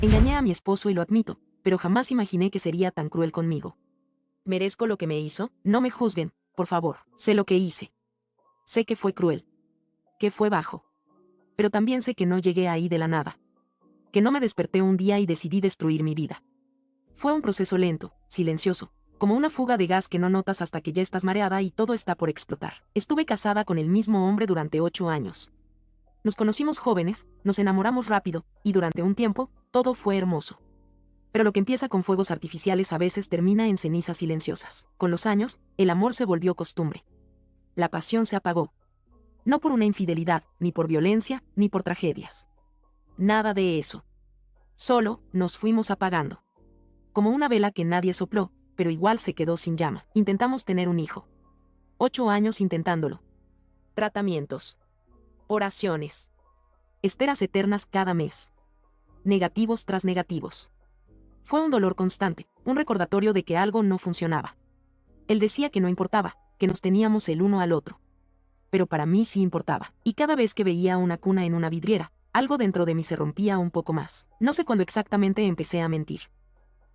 Engañé a mi esposo y lo admito, pero jamás imaginé que sería tan cruel conmigo. ¿Merezco lo que me hizo? No me juzguen, por favor. Sé lo que hice. Sé que fue cruel. Que fue bajo. Pero también sé que no llegué ahí de la nada. Que no me desperté un día y decidí destruir mi vida. Fue un proceso lento, silencioso, como una fuga de gas que no notas hasta que ya estás mareada y todo está por explotar. Estuve casada con el mismo hombre durante 8 años. Nos conocimos jóvenes, nos enamoramos rápido, y durante un tiempo, todo fue hermoso. Pero lo que empieza con fuegos artificiales a veces termina en cenizas silenciosas. Con los años, el amor se volvió costumbre. La pasión se apagó. No por una infidelidad, ni por violencia, ni por tragedias. Nada de eso. Solo, nos fuimos apagando. Como una vela que nadie sopló, pero igual se quedó sin llama. Intentamos tener un hijo. 8 años intentándolo. Tratamientos. Oraciones. Esperas eternas cada mes. Negativos tras negativos. Fue un dolor constante, un recordatorio de que algo no funcionaba. Él decía que no importaba, que nos teníamos el uno al otro. Pero para mí sí importaba, y cada vez que veía una cuna en una vidriera, algo dentro de mí se rompía un poco más. No sé cuándo exactamente empecé a mentir.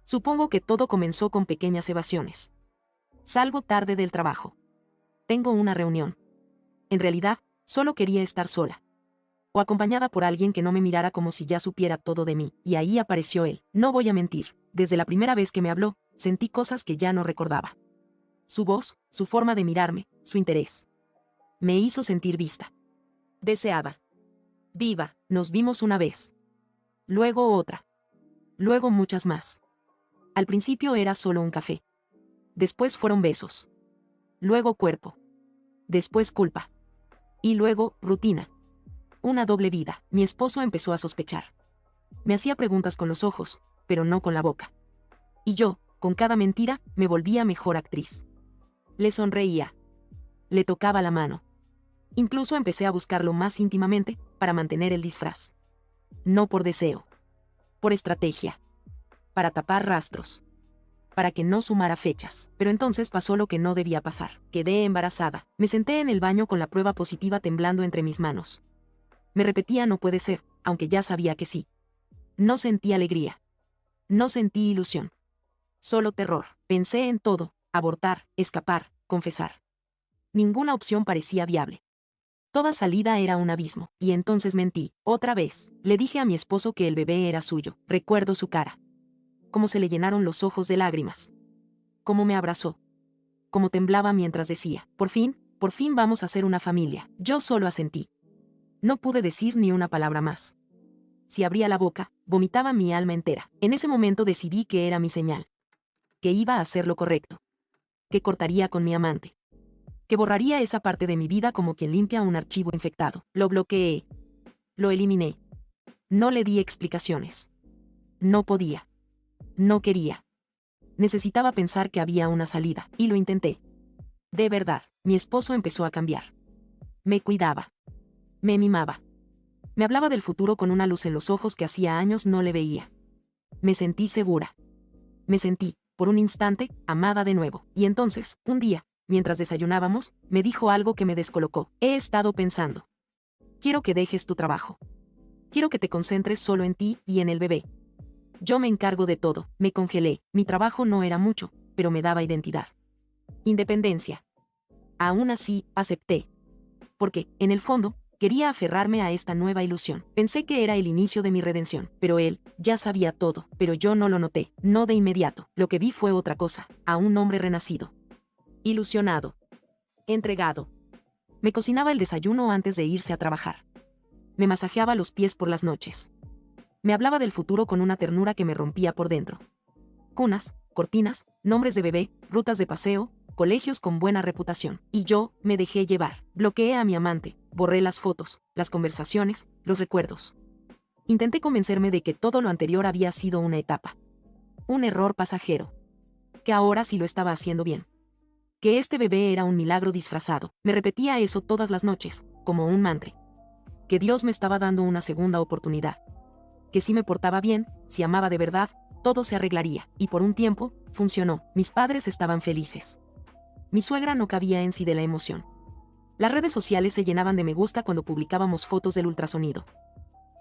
Supongo que todo comenzó con pequeñas evasiones. Salgo tarde del trabajo. Tengo una reunión. En realidad, solo quería estar sola. O acompañada por alguien que no me mirara como si ya supiera todo de mí, y ahí apareció él. No voy a mentir, desde la primera vez que me habló, sentí cosas que ya no recordaba. Su voz, su forma de mirarme, su interés. Me hizo sentir vista. Deseada. Viva, nos vimos una vez. Luego otra. Luego muchas más. Al principio era solo un café. Después fueron besos. Luego cuerpo. Después culpa. Y luego, rutina. Una doble vida. Mi esposo empezó a sospechar. Me hacía preguntas con los ojos, pero no con la boca. Y yo, con cada mentira, me volvía mejor actriz. Le sonreía. Le tocaba la mano. Incluso empecé a buscarlo más íntimamente, para mantener el disfraz. No por deseo. Por estrategia. Para tapar rastros. Para que no sumara fechas. Pero entonces pasó lo que no debía pasar. Quedé embarazada. Me senté en el baño con la prueba positiva temblando entre mis manos. Me repetía no puede ser, aunque ya sabía que sí. No sentí alegría. No sentí ilusión. Solo terror. Pensé en todo, abortar, escapar, confesar. Ninguna opción parecía viable. Toda salida era un abismo, y entonces mentí, otra vez. Le dije a mi esposo que el bebé era suyo. Recuerdo su cara. Cómo se le llenaron los ojos de lágrimas. Cómo me abrazó. Cómo temblaba mientras decía, por fin vamos a ser una familia. Yo solo asentí. No pude decir ni una palabra más. Si abría la boca, vomitaba mi alma entera. En ese momento decidí que era mi señal. Que iba a hacer lo correcto. Que cortaría con mi amante. Que borraría esa parte de mi vida como quien limpia un archivo infectado. Lo bloqueé. Lo eliminé. No le di explicaciones. No podía. No quería. Necesitaba pensar que había una salida, y lo intenté. De verdad, mi esposo empezó a cambiar. Me cuidaba. Me mimaba. Me hablaba del futuro con una luz en los ojos que hacía años no le veía. Me sentí segura. Me sentí, por un instante, amada de nuevo. Y entonces, un día, mientras desayunábamos, me dijo algo que me descolocó. He estado pensando. Quiero que dejes tu trabajo. Quiero que te concentres solo en ti y en el bebé. Yo me encargo de todo. Me congelé. Mi trabajo no era mucho, pero me daba identidad. Independencia. Aún así, acepté. Porque, en el fondo, quería aferrarme a esta nueva ilusión. Pensé que era el inicio de mi redención, pero él ya sabía todo, pero yo no lo noté, no de inmediato. Lo que vi fue otra cosa, a un hombre renacido. Ilusionado. Entregado. Me cocinaba el desayuno antes de irse a trabajar. Me masajeaba los pies por las noches. Me hablaba del futuro con una ternura que me rompía por dentro. Cunas, cortinas, nombres de bebé, rutas de paseo, colegios con buena reputación. Y yo, me dejé llevar. Bloqueé a mi amante, borré las fotos, las conversaciones, los recuerdos. Intenté convencerme de que todo lo anterior había sido una etapa. Un error pasajero. Que ahora sí lo estaba haciendo bien. Que este bebé era un milagro disfrazado. Me repetía eso todas las noches, como un mantra. Que Dios me estaba dando una segunda oportunidad. Que si me portaba bien, si amaba de verdad, todo se arreglaría. Y por un tiempo, funcionó. Mis padres estaban felices. Mi suegra no cabía en sí de la emoción. Las redes sociales se llenaban de me gusta cuando publicábamos fotos del ultrasonido.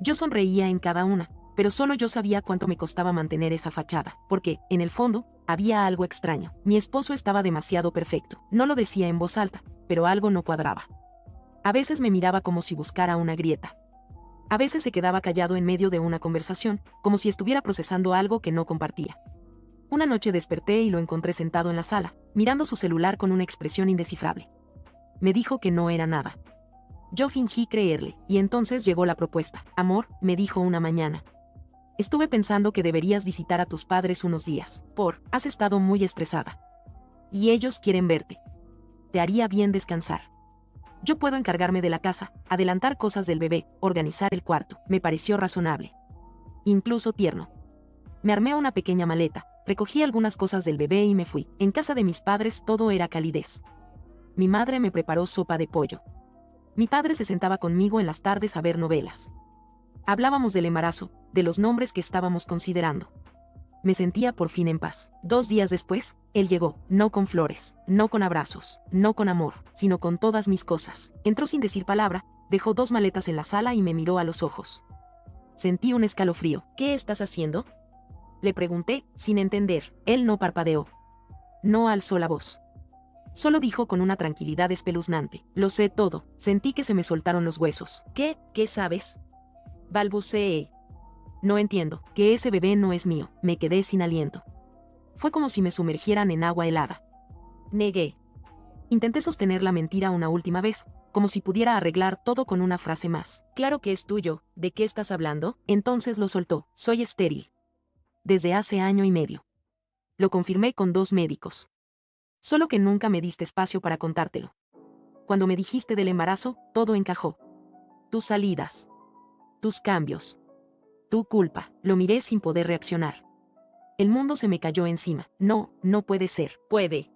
Yo sonreía en cada una, pero solo yo sabía cuánto me costaba mantener esa fachada, porque, en el fondo, había algo extraño. Mi esposo estaba demasiado perfecto. No lo decía en voz alta, pero algo no cuadraba. A veces me miraba como si buscara una grieta. A veces se quedaba callado en medio de una conversación, como si estuviera procesando algo que no compartía. Una noche desperté y lo encontré sentado en la sala, mirando su celular con una expresión indescifrable. Me dijo que no era nada. Yo fingí creerle, y entonces llegó la propuesta. Amor, me dijo una mañana. Estuve pensando que deberías visitar a tus padres unos días. Has estado muy estresada. Y ellos quieren verte. Te haría bien descansar. Yo puedo encargarme de la casa, adelantar cosas del bebé, organizar el cuarto. Me pareció razonable. Incluso tierno. Me armé una pequeña maleta, recogí algunas cosas del bebé y me fui. En casa de mis padres todo era calidez. Mi madre me preparó sopa de pollo. Mi padre se sentaba conmigo en las tardes a ver novelas. Hablábamos del embarazo, de los nombres que estábamos considerando. Me sentía por fin en paz. 2 días después, él llegó, no con flores, no con abrazos, no con amor, sino con todas mis cosas. Entró sin decir palabra, dejó 2 maletas en la sala y me miró a los ojos. Sentí un escalofrío. ¿Qué estás haciendo?, le pregunté, sin entender. Él no parpadeó. No alzó la voz. Solo dijo con una tranquilidad espeluznante. Lo sé todo. Sentí que se me soltaron los huesos. ¿Qué sabes?, balbuceé. No entiendo, que ese bebé no es mío. Me quedé sin aliento. Fue como si me sumergieran en agua helada. Negué. Intenté sostener la mentira una última vez, como si pudiera arreglar todo con una frase más. Claro que es tuyo. ¿De qué estás hablando? Entonces lo soltó. Soy estéril. Desde hace 1 año y medio. Lo confirmé con 2 médicos. Solo que nunca me diste espacio para contártelo. Cuando me dijiste del embarazo, todo encajó. Tus salidas. Tus cambios. Tu culpa. Lo miré sin poder reaccionar. El mundo se me cayó encima. No puede ser. Puede.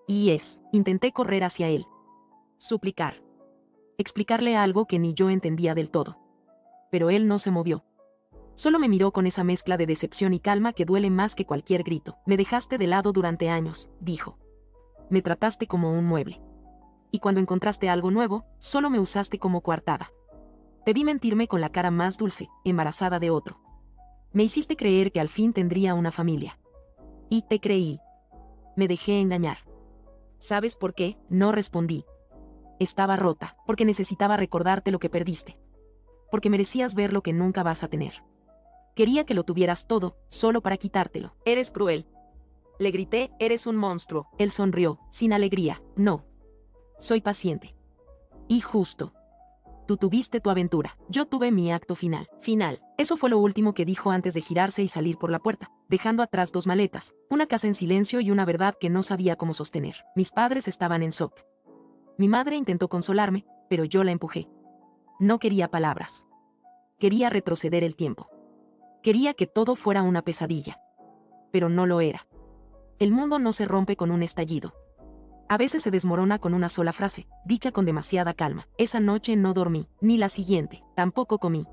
Y es. Intenté correr hacia él. Suplicar. Explicarle algo que ni yo entendía del todo. Pero él no se movió. Solo me miró con esa mezcla de decepción y calma que duele más que cualquier grito. Me dejaste de lado durante años, dijo. Me trataste como un mueble. Y cuando encontraste algo nuevo, solo me usaste como coartada. Te vi mentirme con la cara más dulce, embarazada de otro. Me hiciste creer que al fin tendría una familia. Y te creí. Me dejé engañar. ¿Sabes por qué? No respondí. Estaba rota, porque necesitaba recordarte lo que perdiste. Porque merecías ver lo que nunca vas a tener. Quería que lo tuvieras todo, solo para quitártelo. Eres cruel. Le grité, eres un monstruo. Él sonrió, sin alegría. No. Soy paciente. Y justo. Tú tuviste tu aventura. Yo tuve mi acto final. Eso fue lo último que dijo antes de girarse y salir por la puerta, dejando atrás 2 maletas, una casa en silencio y una verdad que no sabía cómo sostener. Mis padres estaban en shock. Mi madre intentó consolarme, pero yo la empujé. No quería palabras. Quería retroceder el tiempo. Quería que todo fuera una pesadilla. Pero no lo era. El mundo no se rompe con un estallido. A veces se desmorona con una sola frase, dicha con demasiada calma. Esa noche no dormí, ni la siguiente, tampoco comí.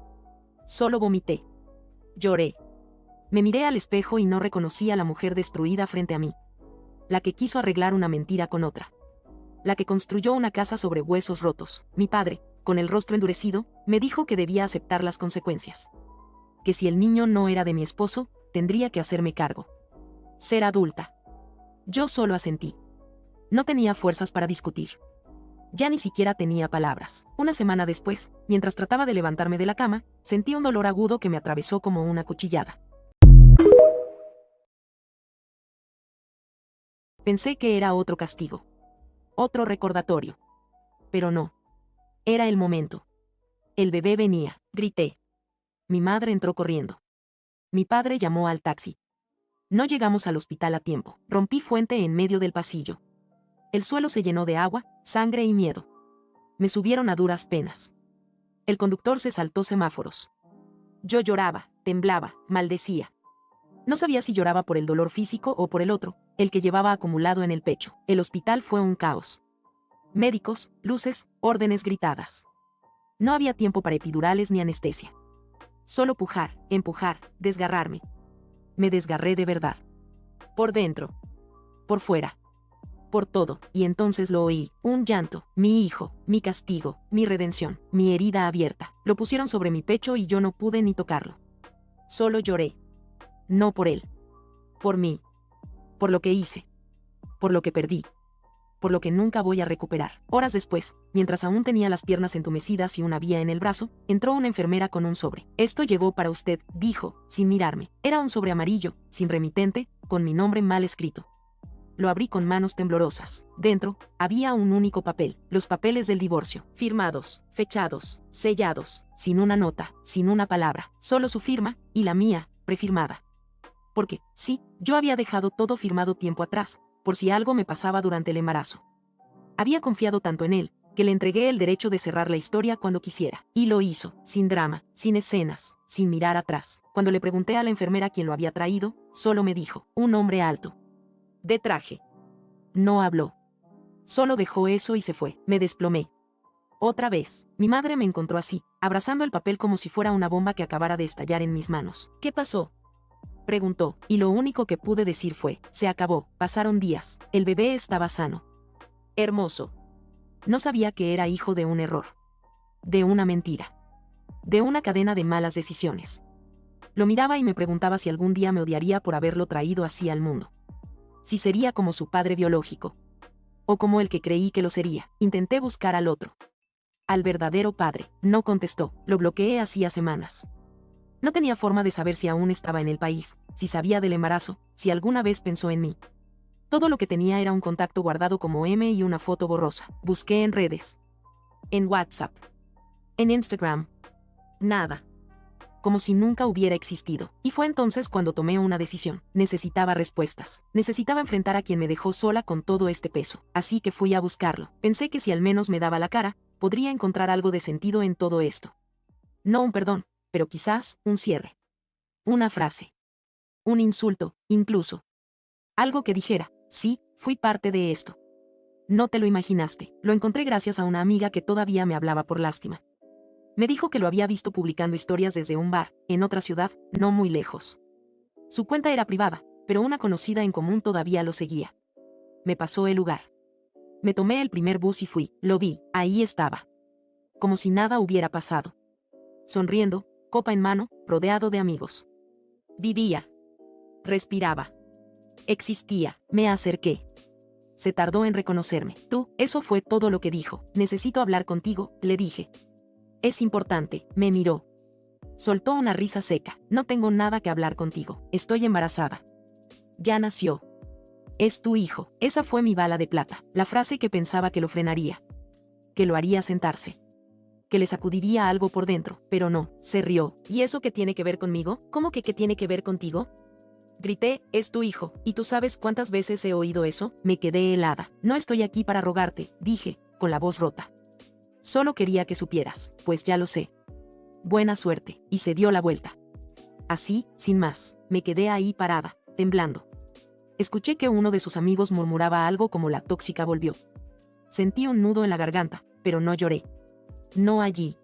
Solo vomité. Lloré. Me miré al espejo y no reconocí a la mujer destruida frente a mí. La que quiso arreglar una mentira con otra. La que construyó una casa sobre huesos rotos. Mi padre, con el rostro endurecido, me dijo que debía aceptar las consecuencias. Que si el niño no era de mi esposo, tendría que hacerme cargo. Ser adulta. Yo solo asentí. No tenía fuerzas para discutir. Ya ni siquiera tenía palabras. Una semana después, mientras trataba de levantarme de la cama, sentí un dolor agudo que me atravesó como una cuchillada. Pensé que era otro castigo. Otro recordatorio. Pero no. Era el momento. El bebé venía. Grité. Mi madre entró corriendo. Mi padre llamó al taxi. No llegamos al hospital a tiempo. Rompí fuente en medio del pasillo. El suelo se llenó de agua, sangre y miedo. Me subieron a duras penas. El conductor se saltó semáforos. Yo lloraba, temblaba, maldecía. No sabía si lloraba por el dolor físico o por el otro, el que llevaba acumulado en el pecho. El hospital fue un caos. Médicos, luces, órdenes gritadas. No había tiempo para epidurales ni anestesia. Solo pujar, empujar, desgarrarme. Me desgarré de verdad. Por dentro. Por fuera. Por todo, y entonces lo oí, un llanto, mi hijo, mi castigo, mi redención, mi herida abierta. Lo pusieron sobre mi pecho y yo no pude ni tocarlo. Solo lloré. No por él. Por mí. Por lo que hice. Por lo que perdí. Por lo que nunca voy a recuperar. Horas después, mientras aún tenía las piernas entumecidas y una vía en el brazo, entró una enfermera con un sobre. Esto llegó para usted, dijo, sin mirarme. Era un sobre amarillo, sin remitente, con mi nombre mal escrito. Lo abrí con manos temblorosas. Dentro, había un único papel, los papeles del divorcio, firmados, fechados, sellados, sin una nota, sin una palabra, solo su firma, y la mía, prefirmada. Porque, sí, yo había dejado todo firmado tiempo atrás, por si algo me pasaba durante el embarazo. Había confiado tanto en él, que le entregué el derecho de cerrar la historia cuando quisiera. Y lo hizo, sin drama, sin escenas, sin mirar atrás. Cuando le pregunté a la enfermera quién lo había traído, solo me dijo, un hombre alto. De traje. No habló. Solo dejó eso y se fue. Me desplomé. Otra vez, mi madre me encontró así, abrazando el papel como si fuera una bomba que acabara de estallar en mis manos. ¿Qué pasó?, preguntó, y lo único que pude decir fue, se acabó, pasaron días, el bebé estaba sano. Hermoso. No sabía que era hijo de un error. De una mentira. De una cadena de malas decisiones. Lo miraba y me preguntaba si algún día me odiaría por haberlo traído así al mundo. Si sería como su padre biológico. O como el que creí que lo sería. Intenté buscar al otro. Al verdadero padre. No contestó, lo bloqueé hacía semanas. No tenía forma de saber si aún estaba en el país, si sabía del embarazo, si alguna vez pensó en mí. Todo lo que tenía era un contacto guardado como M y una foto borrosa. Busqué en redes. En WhatsApp. En Instagram. Nada. Como si nunca hubiera existido. Y fue entonces cuando tomé una decisión. Necesitaba respuestas. Necesitaba enfrentar a quien me dejó sola con todo este peso. Así que fui a buscarlo. Pensé que si al menos me daba la cara, podría encontrar algo de sentido en todo esto. No un perdón, pero quizás un cierre. Una frase. Un insulto, incluso. Algo que dijera, sí, fui parte de esto. No te lo imaginaste. Lo encontré gracias a una amiga que todavía me hablaba por lástima. Me dijo que lo había visto publicando historias desde un bar, en otra ciudad, no muy lejos. Su cuenta era privada, pero una conocida en común todavía lo seguía. Me pasó el lugar. Me tomé el primer bus y fui. Lo vi, ahí estaba. Como si nada hubiera pasado. Sonriendo, copa en mano, rodeado de amigos. Vivía. Respiraba. Existía. Me acerqué. Se tardó en reconocerme. Tú, eso fue todo lo que dijo. Necesito hablar contigo, le dije. Es importante, me miró. Soltó una risa seca. No tengo nada que hablar contigo. Estoy embarazada. Ya nació. Es tu hijo. Esa fue mi bala de plata. La frase que pensaba que lo frenaría. Que lo haría sentarse. Que le sacudiría algo por dentro, pero no, se rió. ¿Y eso qué tiene que ver conmigo? ¿Cómo que qué tiene que ver contigo? Grité, es tu hijo, ¿y tú sabes cuántas veces he oído eso? Me quedé helada. No estoy aquí para rogarte, dije, con la voz rota. Solo quería que supieras, pues ya lo sé. Buena suerte, y se dio la vuelta. Así, sin más, me quedé ahí parada, temblando. Escuché que uno de sus amigos murmuraba algo como la tóxica volvió. Sentí un nudo en la garganta, pero no lloré. No allí.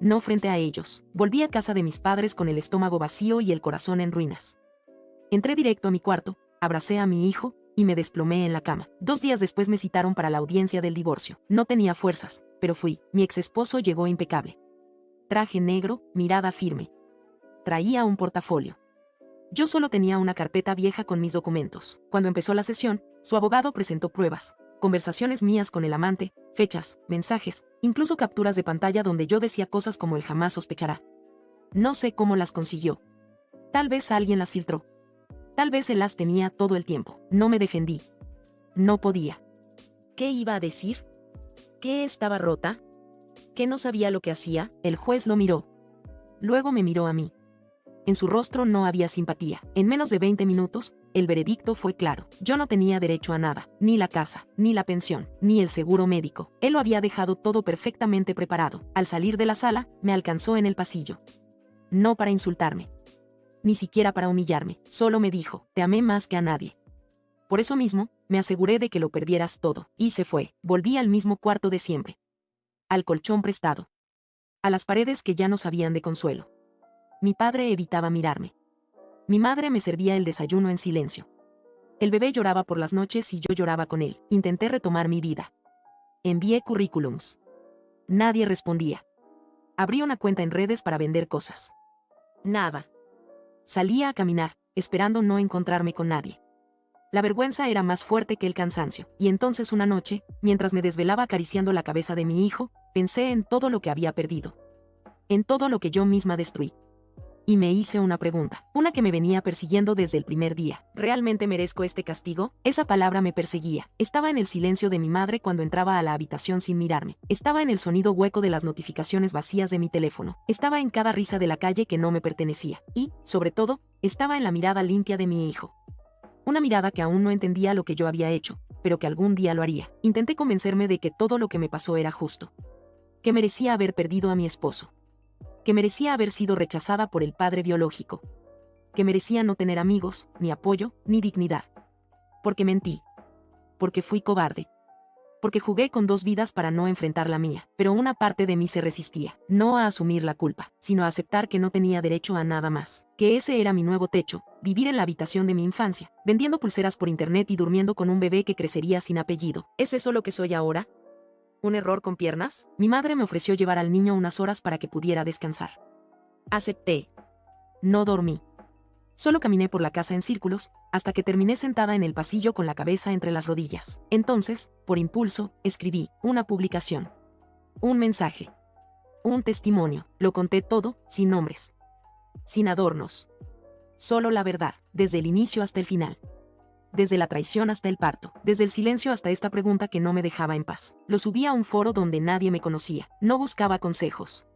No frente a ellos. Volví a casa de mis padres con el estómago vacío y el corazón en ruinas. Entré directo a mi cuarto, abracé a mi hijo, y me desplomé en la cama. 2 días después me citaron para la audiencia del divorcio. No tenía fuerzas, pero fui. Mi ex esposo llegó impecable. Traje negro, mirada firme. Traía un portafolio. Yo solo tenía una carpeta vieja con mis documentos. Cuando empezó la sesión, su abogado presentó pruebas, conversaciones mías con el amante, fechas, mensajes, incluso capturas de pantalla donde yo decía cosas como él jamás sospechará. No sé cómo las consiguió. Tal vez alguien las filtró. Tal vez él las tenía todo el tiempo. No me defendí. No podía. ¿Qué iba a decir? ¿Qué estaba rota? ¿Que no sabía lo que hacía? El juez lo miró. Luego me miró a mí. En su rostro no había simpatía. En menos de 20 minutos, el veredicto fue claro. Yo no tenía derecho a nada, ni la casa, ni la pensión, ni el seguro médico. Él lo había dejado todo perfectamente preparado. Al salir de la sala, me alcanzó en el pasillo. No para insultarme. Ni siquiera para humillarme. Solo me dijo, te amé más que a nadie. Por eso mismo, me aseguré de que lo perdieras todo. Y se fue. Volví al mismo cuarto de siempre. Al colchón prestado. A las paredes que ya no sabían de consuelo. Mi padre evitaba mirarme. Mi madre me servía el desayuno en silencio. El bebé lloraba por las noches y yo lloraba con él. Intenté retomar mi vida. Envié currículums. Nadie respondía. Abrí una cuenta en redes para vender cosas. Nada. Salía a caminar, esperando no encontrarme con nadie. La vergüenza era más fuerte que el cansancio, y entonces una noche, mientras me desvelaba acariciando la cabeza de mi hijo, pensé en todo lo que había perdido. En todo lo que yo misma destruí. Y me hice una pregunta, una que me venía persiguiendo desde el primer día. ¿Realmente merezco este castigo? Esa palabra me perseguía. Estaba en el silencio de mi madre cuando entraba a la habitación sin mirarme. Estaba en el sonido hueco de las notificaciones vacías de mi teléfono. Estaba en cada risa de la calle que no me pertenecía. Y, sobre todo, estaba en la mirada limpia de mi hijo. Una mirada que aún no entendía lo que yo había hecho, pero que algún día lo haría. Intenté convencerme de que todo lo que me pasó era justo. Que merecía haber perdido a mi esposo. Que merecía haber sido rechazada por el padre biológico. Que merecía no tener amigos, ni apoyo, ni dignidad. Porque mentí. Porque fui cobarde. Porque jugué con dos vidas para no enfrentar la mía. Pero una parte de mí se resistía, no a asumir la culpa, sino a aceptar que no tenía derecho a nada más. Que ese era mi nuevo techo, vivir en la habitación de mi infancia, vendiendo pulseras por internet y durmiendo con un bebé que crecería sin apellido. ¿Es eso lo que soy ahora? ¿Un error con piernas? Mi madre me ofreció llevar al niño unas horas para que pudiera descansar. Acepté. No dormí. Solo caminé por la casa en círculos, hasta que terminé sentada en el pasillo con la cabeza entre las rodillas. Entonces, por impulso, escribí una publicación. Un mensaje. Un testimonio. Lo conté todo, sin nombres. Sin adornos. Solo la verdad, desde el inicio hasta el final. Desde la traición hasta el parto, desde el silencio hasta esta pregunta que no me dejaba en paz. Lo subí a un foro donde nadie me conocía. No buscaba consejos.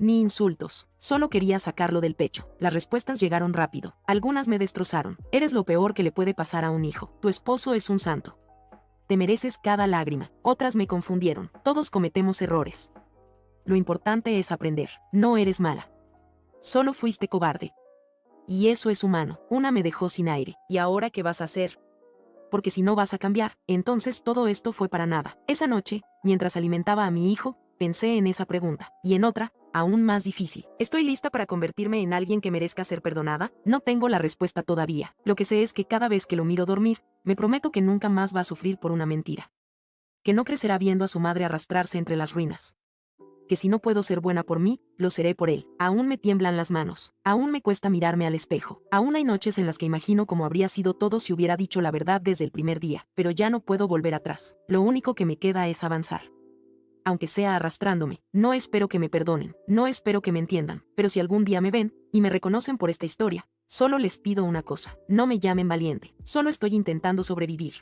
Ni insultos. Solo quería sacarlo del pecho. Las respuestas llegaron rápido. Algunas me destrozaron. Eres lo peor que le puede pasar a un hijo. Tu esposo es un santo. Te mereces cada lágrima. Otras me confundieron. Todos cometemos errores. Lo importante es aprender. No eres mala. Solo fuiste cobarde. Y eso es humano. Una me dejó sin aire. ¿Y ahora qué vas a hacer? Porque si no vas a cambiar, entonces todo esto fue para nada. Esa noche, mientras alimentaba a mi hijo, pensé en esa pregunta. Y en otra, aún más difícil. ¿Estoy lista para convertirme en alguien que merezca ser perdonada? No tengo la respuesta todavía. Lo que sé es que cada vez que lo miro dormir, me prometo que nunca más va a sufrir por una mentira. Que no crecerá viendo a su madre arrastrarse entre las ruinas. Que si no puedo ser buena por mí, lo seré por él. Aún me tiemblan las manos. Aún me cuesta mirarme al espejo. Aún hay noches en las que imagino cómo habría sido todo si hubiera dicho la verdad desde el primer día. Pero ya no puedo volver atrás. Lo único que me queda es avanzar. Aunque sea arrastrándome. No espero que me perdonen. No espero que me entiendan. Pero si algún día me ven, y me reconocen por esta historia, solo les pido una cosa. No me llamen valiente. Solo estoy intentando sobrevivir.